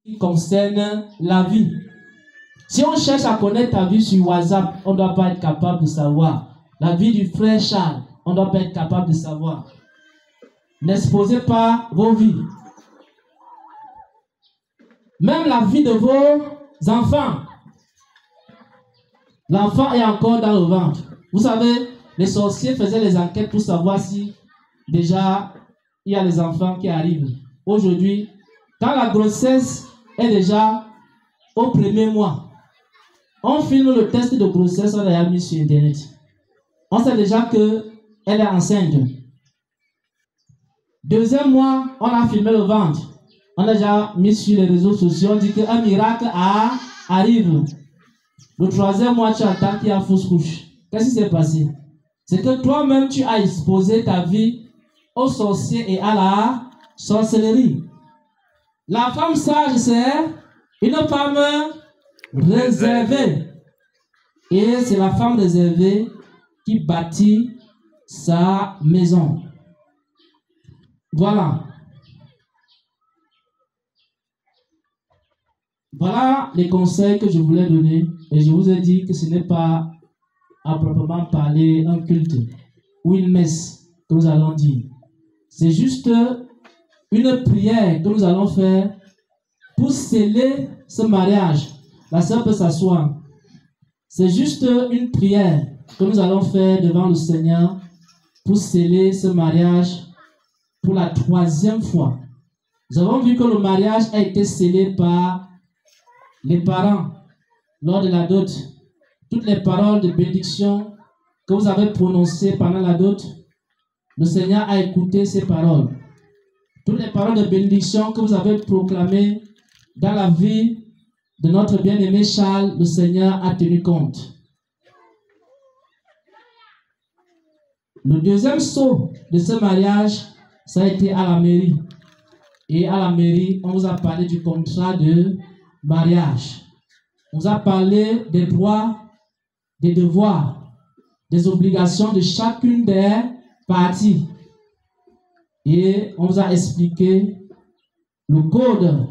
qui concerne la vie. Si on cherche à connaître ta vie sur WhatsApp, on ne doit pas être capable de savoir. La vie du frère Charles, on ne doit pas être capable de savoir. N'exposez pas vos vies. Même la vie de vos enfants. L'enfant est encore dans le ventre. Vous savez, les sorciers faisaient les enquêtes pour savoir si déjà il y a les enfants qui arrivent. Aujourd'hui, quand la grossesse est déjà au premier mois, on filme le test de grossesse, on l'a mis sur Internet. On sait déjà qu'elle est enceinte. Deuxième mois, on a filmé le ventre. On a déjà mis sur les réseaux sociaux, on dit qu'un miracle arrive. Le troisième mois, tu attends qu'il y a fausse couche. Qu'est-ce qui s'est passé? C'est que toi-même, tu as exposé ta vie aux sorciers et à la sorcellerie. La femme sage, c'est une femme réservée. Et c'est la femme réservée qui bâtit sa maison. Voilà. Voilà les conseils que je voulais donner. Et je vous ai dit que ce n'est pas à proprement parler un culte ou une messe que nous allons dire. C'est juste une prière que nous allons faire pour sceller ce mariage. La sœur peut s'asseoir. C'est juste une prière que nous allons faire devant le Seigneur pour sceller ce mariage pour la 3e fois. Nous avons vu que le mariage a été scellé par les parents lors de la dot. Toutes les paroles de bénédiction que vous avez prononcées pendant la dot, le Seigneur a écouté ces paroles. Toutes les paroles de bénédiction que vous avez proclamées dans la vie de notre bien-aimé Charles, le Seigneur a tenu compte. Le deuxième saut de ce mariage, ça a été à la mairie. Et à la mairie, on vous a parlé du contrat de mariage. On vous a parlé des droits, des devoirs, des obligations de chacune des parties. Et on vous a expliqué le code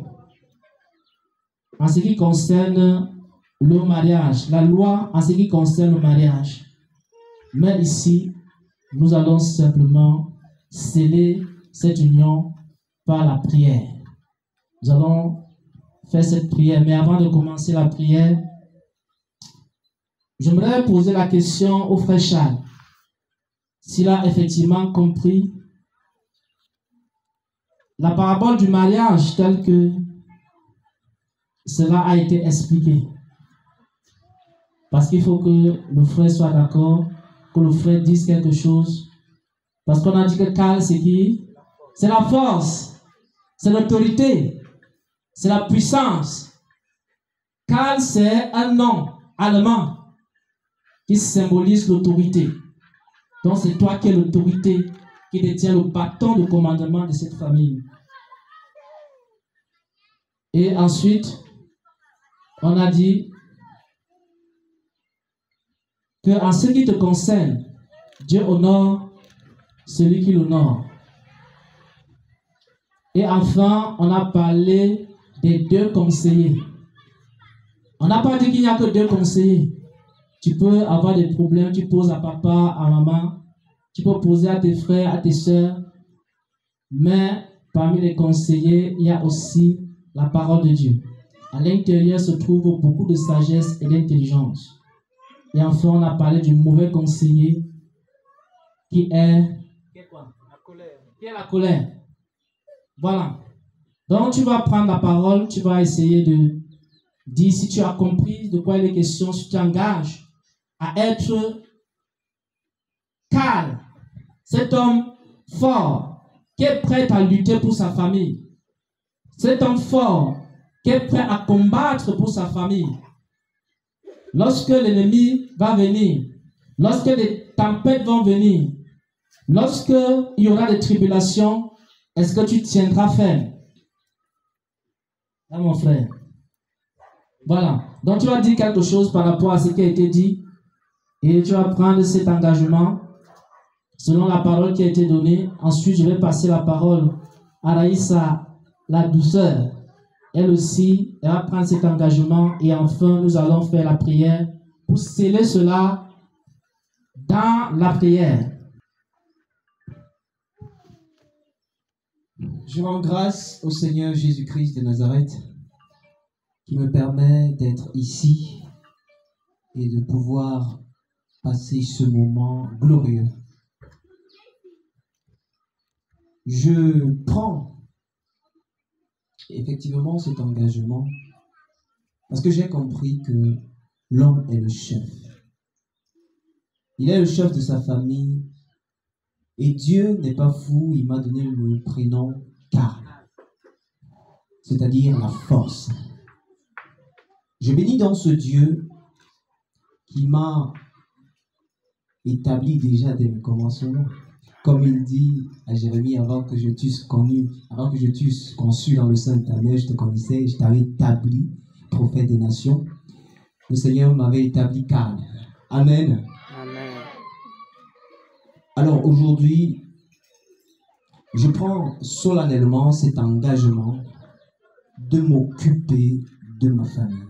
en ce qui concerne le mariage, la loi en ce qui concerne le mariage. Mais ici, nous allons simplement sceller cette union par la prière. Nous allons faire cette prière. Mais avant de commencer la prière, j'aimerais poser la question au frère Charles. S'il a effectivement compris la parabole du mariage telle que cela a été expliqué. Parce qu'il faut que le frère soit d'accord, que le frère dise quelque chose. Parce qu'on a dit que Karl, c'est qui? C'est la force, c'est l'autorité, c'est la puissance. Karl, c'est un nom allemand qui symbolise l'autorité. Donc c'est toi qui es l'autorité, qui détient le bâton de commandement de cette famille. Et ensuite, on a dit que en ce qui te concerne, Dieu honore celui qui l'honore. Et enfin, on a parlé des 2 conseillers. On n'a pas dit qu'il n'y a que 2 conseillers. Tu peux avoir des problèmes, tu poses à papa, à maman, tu peux poser à tes frères, à tes soeurs. Mais parmi les conseillers, il y a aussi la parole de Dieu. À l'intérieur se trouve beaucoup de sagesse et d'intelligence. Et enfin, on a parlé du mauvais conseiller qui est quoi? La colère. Qui est la colère. Voilà. Donc, tu vas prendre la parole, tu vas essayer de dire si tu as compris de quoi il est question, si tu t'engages à être calme, cet homme fort qui est prêt à lutter pour sa famille, cet homme fort qui est prêt à combattre pour sa famille. Lorsque l'ennemi va venir, lorsque les tempêtes vont venir, lorsque il y aura des tribulations, est-ce que tu tiendras ferme? Là, mon frère. Voilà. Donc, tu vas dire quelque chose par rapport à ce qui a été dit et tu vas prendre cet engagement selon la parole qui a été donnée. Ensuite, je vais passer la parole à Raïssa, la douceur. elle aussi, elle va prendre cet engagement et enfin, nous allons faire la prière pour sceller cela dans la prière. Je rends grâce au Seigneur Jésus-Christ de Nazareth qui me permet d'être ici et de pouvoir passer ce moment glorieux. Je prends effectivement cet engagement parce que j'ai compris que l'homme est le chef. Il est le chef de sa famille et Dieu n'est pas fou, il m'a donné le prénom Karl, c'est-à-dire la force. Je bénis donc ce Dieu qui m'a établi déjà dès le commencement. Comme il dit à Jérémie, avant que je t'eusse conçu dans le sein de ta mère, je te connaissais, je t'avais établi prophète des nations. Le Seigneur m'avait établi Karl. Amen. Amen. Alors aujourd'hui, je prends solennellement cet engagement de m'occuper de ma famille,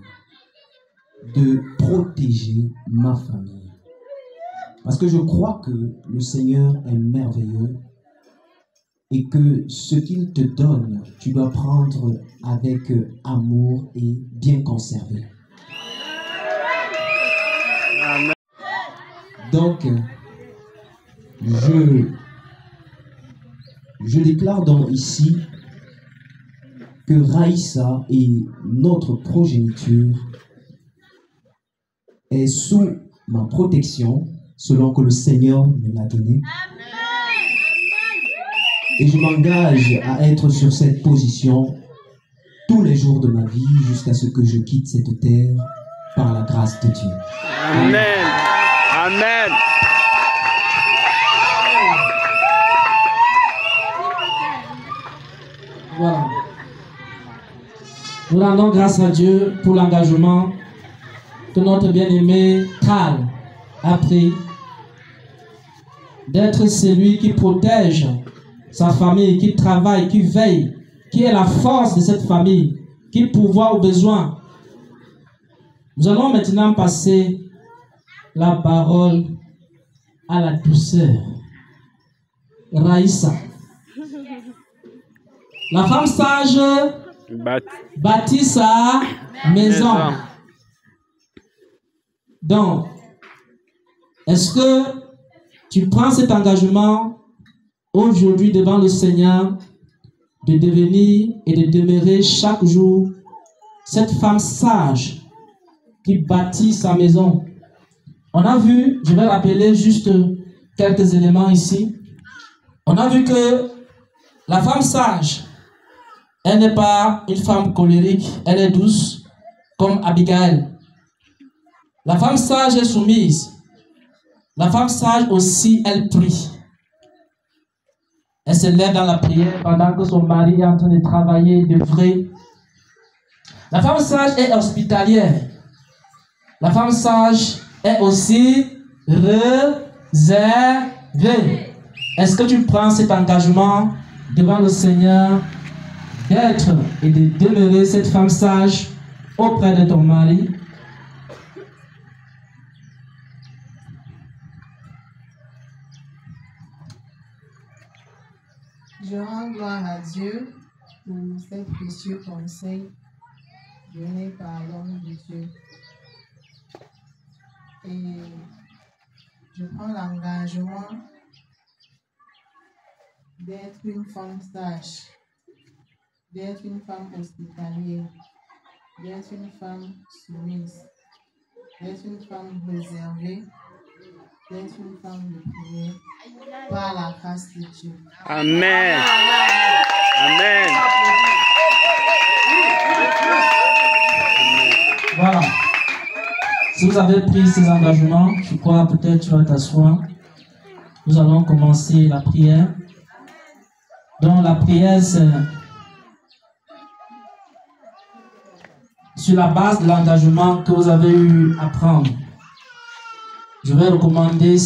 de protéger ma famille. Parce que je crois que le Seigneur est merveilleux et que ce qu'il te donne, tu dois prendre avec amour et bien conserver. Amen. Donc, je déclare donc ici que Raïssa et notre progéniture est sous ma protection selon que le Seigneur me l'a donné. Et je m'engage à être sur cette position tous les jours de ma vie jusqu'à ce que je quitte cette terre par la grâce de Dieu. Amen. Amen. Voilà. Nous rendons grâce à Dieu pour l'engagement que notre bien-aimé Karl a pris d'être celui qui protège sa famille, qui travaille, qui veille, qui est la force de cette famille, qui pourvoit aux besoins. Nous allons maintenant passer la parole à la douceur. Raïssa. La femme sage bâtit sa maison. Donc, est-ce que tu prends cet engagement aujourd'hui devant le Seigneur de devenir et de demeurer chaque jour cette femme sage qui bâtit sa maison? On a vu, je vais rappeler juste quelques éléments ici. On a vu que la femme sage, elle n'est pas une femme colérique, elle est douce comme Abigail. La femme sage est soumise. La femme sage aussi, elle prie. Elle se lève dans la prière pendant que son mari est en train de travailler, d'œuvrer. La femme sage est hospitalière. La femme sage est aussi réservée. Est-ce que tu prends cet engagement devant le Seigneur d'être et de demeurer cette femme sage auprès de ton mari? Je rends gloire à Dieu pour ces précieux conseils donnés par l'homme de Dieu. Et je prends l'engagement d'être une femme sage, d'être une femme hospitalière, d'être une femme soumise, d'être une femme réservée, d'être une femme de prière par la grâce de Dieu. Amen. Amen. Voilà. Si vous avez pris ces engagements, je crois peut-être tu vas t'asseoir. Nous allons commencer la prière. Donc la prière, c'est sur la base de l'engagement que vous avez eu à prendre. Je vais recommander